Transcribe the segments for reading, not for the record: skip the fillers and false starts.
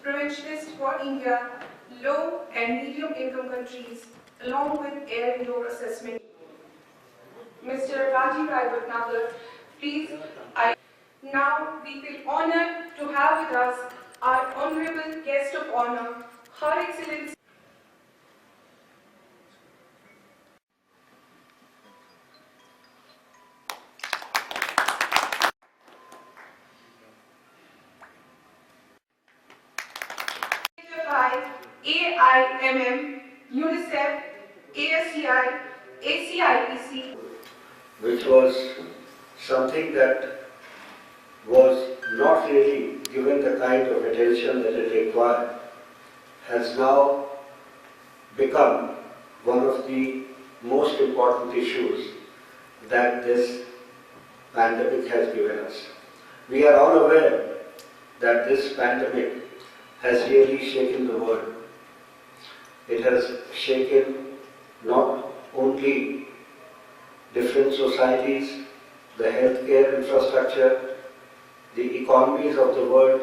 privileged for India, low and medium income countries, along with air indoor assessment. Mr. Rajiv Rai Bhatnagar, please, now we feel honored to have with us our honorable guest of honor, Her Excellency. By AIMM, UNICEF, ASCI, ACIEC, which was something that was not really given the kind of attention that it required, has now become one of the most important issues that this pandemic has given us. We are all aware that this pandemic has really shaken the world. It has shaken not only different societies, the healthcare infrastructure, the economies of the world.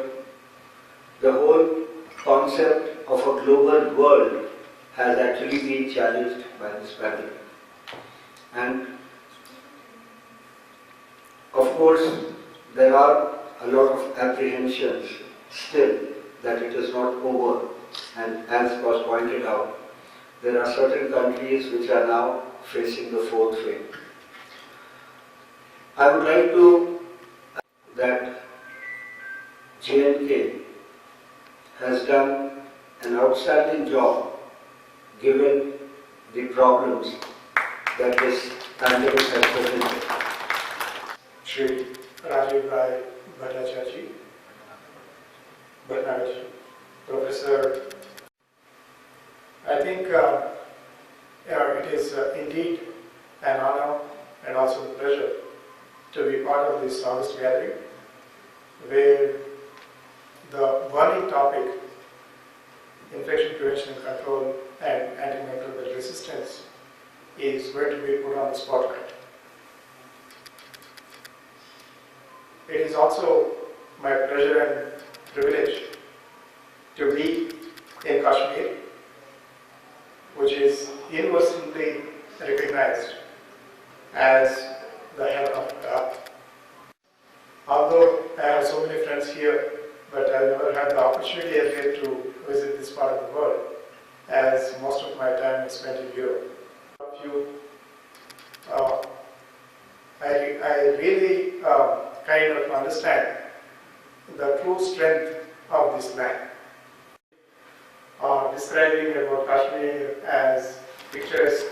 The whole concept of a global world has actually been challenged by this pandemic. And of course, there are a lot of apprehensions still that it is not over. And as was pointed out, there are certain countries which are now facing the fourth wave. I would like to that J&K has done an outstanding job given the problems that this pandemic has presented. Shri Rajiv Rai Bhattacharya, Bhatnagar, Professor. I think it is indeed an honor and also a pleasure to be part of this August gathering, where the burning topic, infection prevention and control and antimicrobial resistance, is going to be put on the spotlight. It is also my pleasure and privilege to be in Kashmir, which is universally recognized as the heaven of God. Although I have so many friends here, but I never had the opportunity yet to visit this part of the world, as most of my time is spent in Europe. I really kind of understand the true strength of this land. Describing about Kashmir as picturesque,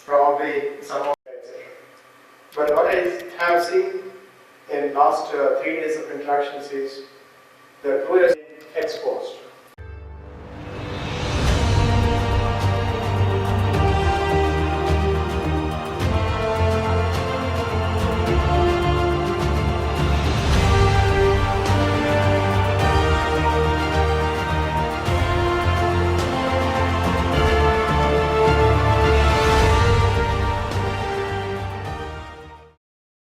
probably some of it. But what I have seen in last 3 days of interactions is the truest